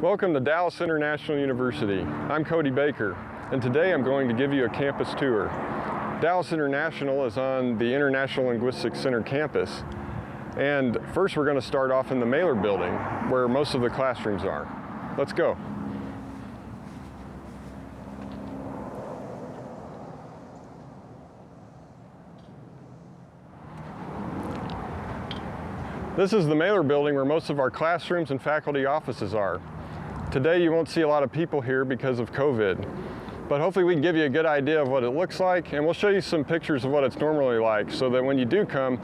Welcome to Dallas International University. I'm Cody Baker, and today I'm going to give you a campus tour. Dallas International is on the International Linguistics Center campus, and first we're going to start off in the Mailer building where most of the classrooms are. Let's go. This is the Mailer building where most of our classrooms and faculty offices are. Today you won't see a lot of people here because of COVID, but hopefully we can give you a good idea of what it looks like, and we'll show you some pictures of what it's normally like so that when you do come,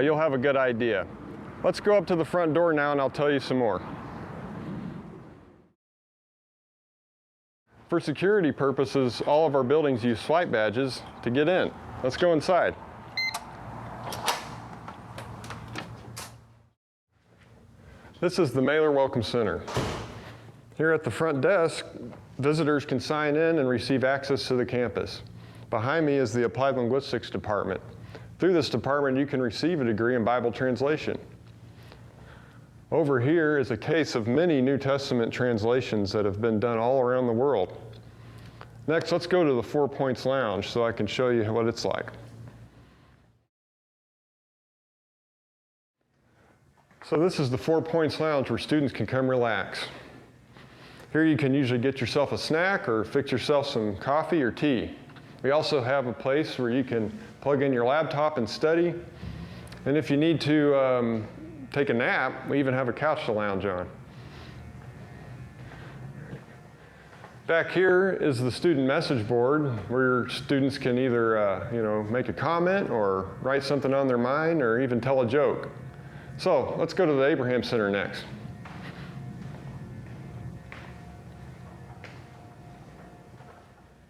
you'll have a good idea. Let's go up to the front door now and I'll tell you some more. For security purposes, all of our buildings use swipe badges to get in. Let's go inside. This is the Mailer Welcome Center. Here at the front desk, visitors can sign in and receive access to the campus. Behind me is the Applied Linguistics department. Through this department, you can receive a degree in Bible translation. Over here is a case of many New Testament translations that have been done all around the world. Next, let's go to the 4 Points Lounge so I can show you what it's like. So this is the 4 Points Lounge where students can come relax. Here you can usually get yourself a snack or fix yourself some coffee or tea. We also have a place where you can plug in your laptop and study. And if you need to take a nap, we even have a couch to lounge on. Back here is the student message board where students can either make a comment or write something on their mind or even tell a joke. So let's go to the Abraham Center next.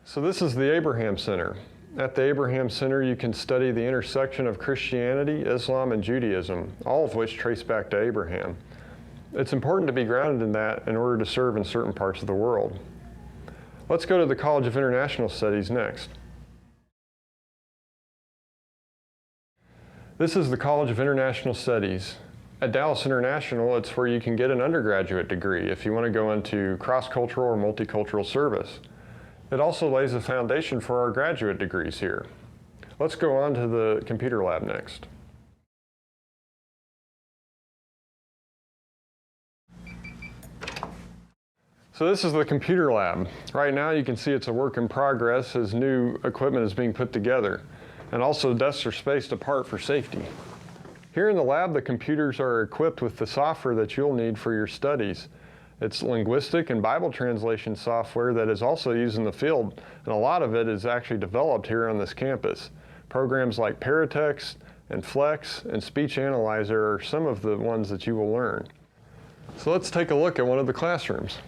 So this is the Abraham Center. At the Abraham Center, you can study the intersection of Christianity, Islam, and Judaism, all of which trace back to Abraham. It's important to be grounded in that in order to serve in certain parts of the world. Let's go to the College of International Studies next. This is the College of International Studies. At Dallas International, it's where you can get an undergraduate degree if you want to go into cross-cultural or multicultural service. It also lays the foundation for our graduate degrees here. Let's go on to the computer lab next. So this is the computer lab. Right now you can see it's a work in progress as new equipment is being put together. And also desks are spaced apart for safety. Here in the lab, the computers are equipped with the software that you'll need for your studies. It's linguistic and Bible translation software that is also used in the field, and a lot of it is actually developed here on this campus. Programs like Paratext and Flex and Speech Analyzer are some of the ones that you will learn. So let's take a look at one of the classrooms.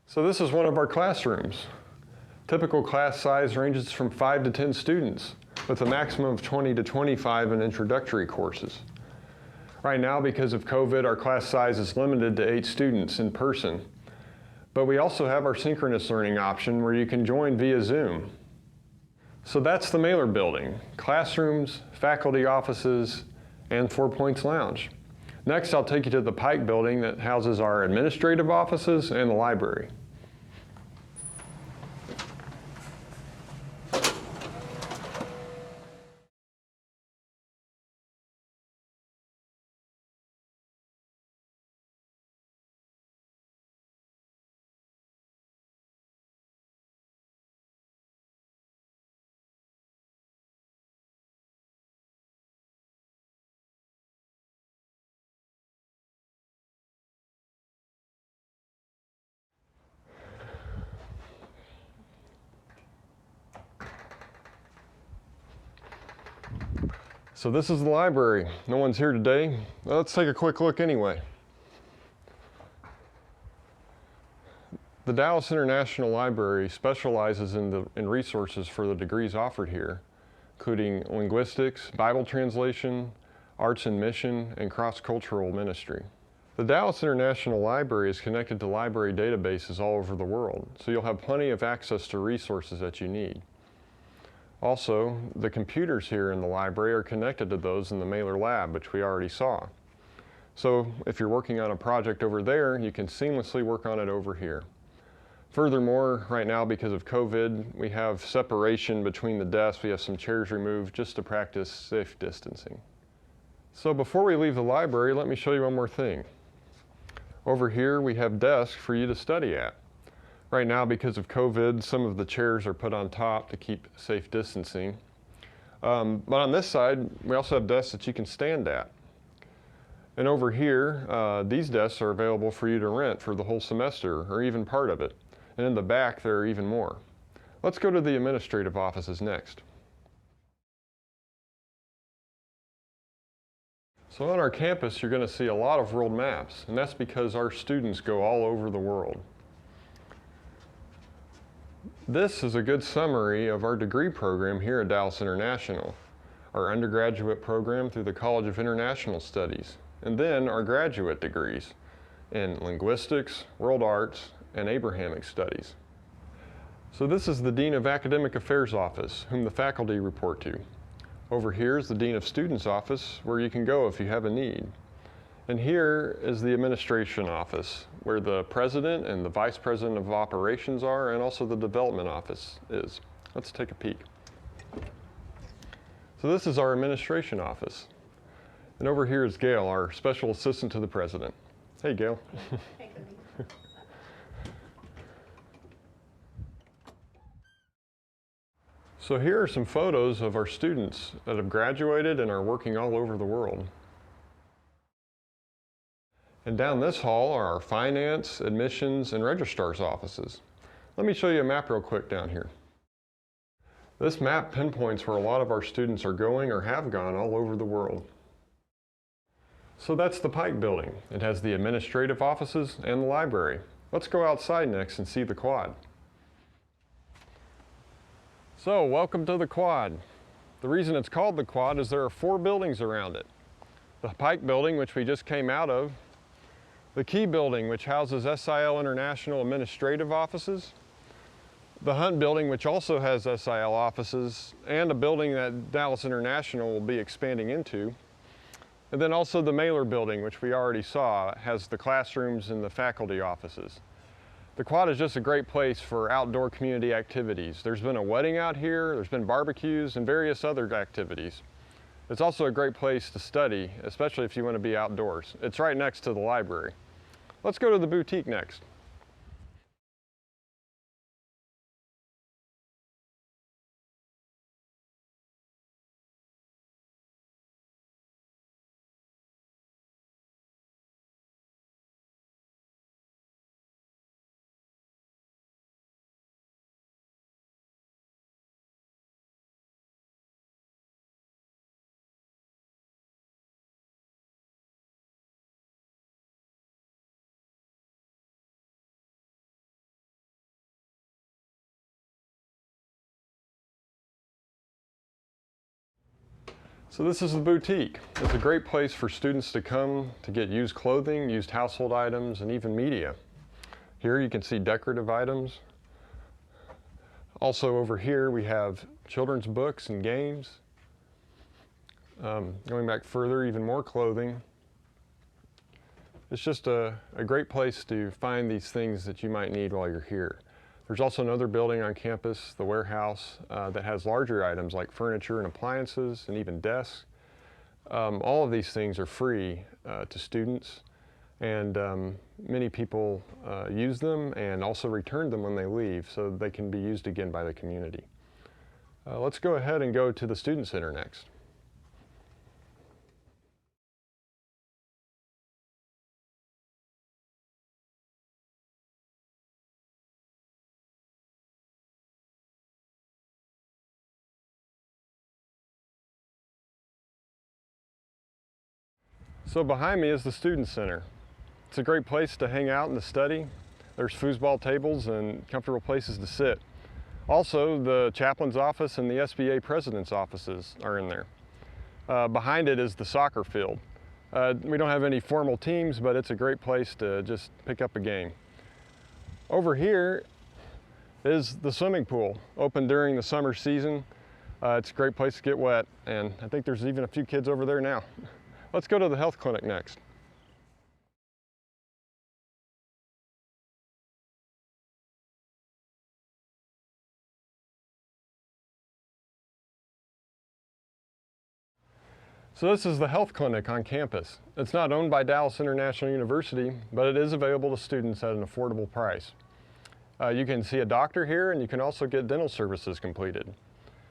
So this is one of our classrooms. Typical class size ranges from 5 to 10 students, with a maximum of 20 to 25 in introductory courses. Right now, because of COVID, our class size is limited to 8 students in person. But we also have our synchronous learning option where you can join via Zoom. So that's the Mailer building: classrooms, faculty offices, and 4 Points Lounge. Next, I'll take you to the Pike building that houses our administrative offices and the library. So this is the library. No one's here today. Let's take a quick look anyway. The Dallas International Library specializes in resources for the degrees offered here, including linguistics, Bible translation, arts and mission, and cross-cultural ministry. The Dallas International Library is connected to library databases all over the world, so you'll have plenty of access to resources that you need. Also, the computers here in the library are connected to those in the Mailer Lab, which we already saw. So if you're working on a project over there, you can seamlessly work on it over here. Furthermore, right now because of COVID, we have separation between the desks. We have some chairs removed just to practice safe distancing. So before we leave the library, let me show you one more thing. Over here, we have desks for you to study at. Right now, because of COVID, some of the chairs are put on top to keep safe distancing. But on this side, we also have desks that you can stand at. And over here, these desks are available for you to rent for the whole semester or even part of it. And in the back, there are even more. Let's go to the administrative offices next. So on our campus, you're going to see a lot of world maps, and that's because our students go all over the world. This is a good summary of our degree program here at Dallas International, our undergraduate program through the College of International Studies, and then our graduate degrees in Linguistics, World Arts, and Abrahamic Studies. So this is the Dean of Academic Affairs office, whom the faculty report to. Over here is the Dean of Students office, where you can go if you have a need. And here is the administration office, where the president and the vice president of operations are, and also the development office is. Let's take a peek. So this is our administration office. And over here is Gail, our special assistant to the president. Hey, Gail. Hey, Cody. So here are some photos of our students that have graduated and are working all over the world. And down this hall are our finance, admissions, and registrar's offices. Let me show you a map real quick down here. This map pinpoints where a lot of our students are going or have gone all over the world. So that's the Pike Building. It has the administrative offices and the library. Let's go outside next and see the quad. So, welcome to the quad. The reason it's called the quad is there are 4 buildings around it. The Pike Building, which we just came out of, the Key Building, which houses SIL International administrative offices, the Hunt Building, which also has SIL offices, and a building that Dallas International will be expanding into, and then also the Mailer Building, which we already saw, has the classrooms and the faculty offices. The quad is just a great place for outdoor community activities. There's been a wedding out here, there's been barbecues, and various other activities. It's also a great place to study, especially if you want to be outdoors. It's right next to the library. Let's go to the boutique next. So this is the boutique. It's a great place for students to come to get used clothing, used household items, and even media. Here you can see decorative items. Also over here we have children's books and games. Going back further, even more clothing. It's just a great place to find these things that you might need while you're here. There's also another building on campus, the warehouse, that has larger items like furniture and appliances and even desks. All of these things are free to students, and many people use them and also return them when they leave so they can be used again by the community. Let's go ahead and go to the Student Center next. So behind me is the Student Center. It's a great place to hang out and to study. There's foosball tables and comfortable places to sit. Also, the chaplain's office and the SBA president's offices are in there. Behind it is the soccer field. We don't have any formal teams, but it's a great place to just pick up a game. Over here is the swimming pool, open during the summer season. It's a great place to get wet, and I think there's even a few kids over there now. Let's go to the health clinic next. So this is the health clinic on campus. It's not owned by Dallas International University, but it is available to students at an affordable price. You can see a doctor here, and you can also get dental services completed.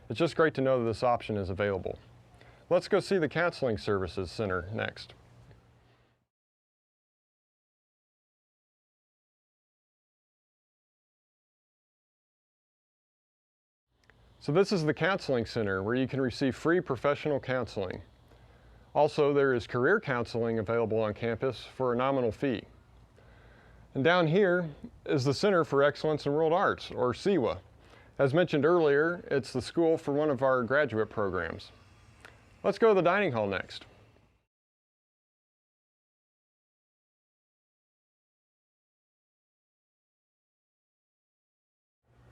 It's just great to know that this option is available. Let's go see the Counseling Services Center next. So this is the Counseling Center, where you can receive free professional counseling. Also, there is career counseling available on campus for a nominal fee. And down here is the Center for Excellence in World Arts, or CEWA. As mentioned earlier, it's the school for one of our graduate programs. Let's go to the dining hall next.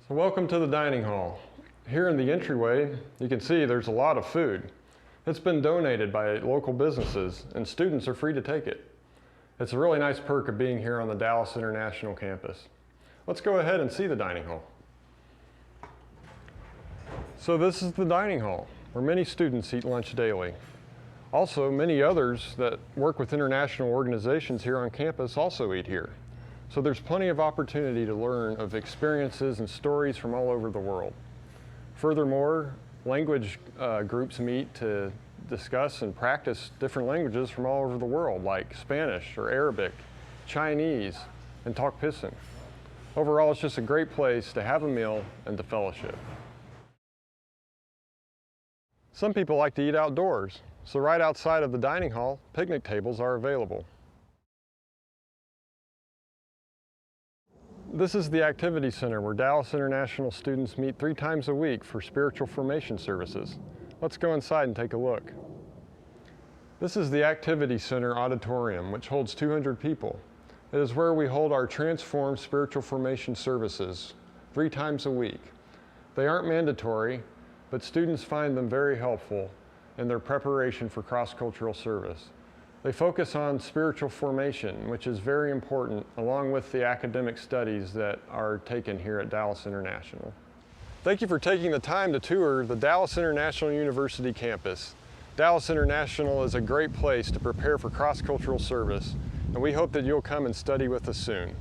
So welcome to the dining hall. Here in the entryway, you can see there's a lot of food. It's been donated by local businesses, and students are free to take it. It's a really nice perk of being here on the Dallas International campus. Let's go ahead and see the dining hall. So this is the dining hall, where many students eat lunch daily. Also, many others that work with international organizations here on campus also eat here. So there's plenty of opportunity to learn of experiences and stories from all over the world. Furthermore, language groups meet to discuss and practice different languages from all over the world, like Spanish or Arabic, Chinese, and Tok Pisin. Overall, it's just a great place to have a meal and to fellowship. Some people like to eat outdoors, so right outside of the dining hall, picnic tables are available. This is the Activity Center, where Dallas International students meet 3 times a week for spiritual formation services. Let's go inside and take a look. This is the Activity Center Auditorium, which holds 200 people. It is where we hold our transformed spiritual formation services 3 times a week. They aren't mandatory, but students find them very helpful in their preparation for cross-cultural service. They focus on spiritual formation, which is very important, along with the academic studies that are taken here at Dallas International. Thank you for taking the time to tour the Dallas International University campus. Dallas International is a great place to prepare for cross-cultural service, and we hope that you'll come and study with us soon.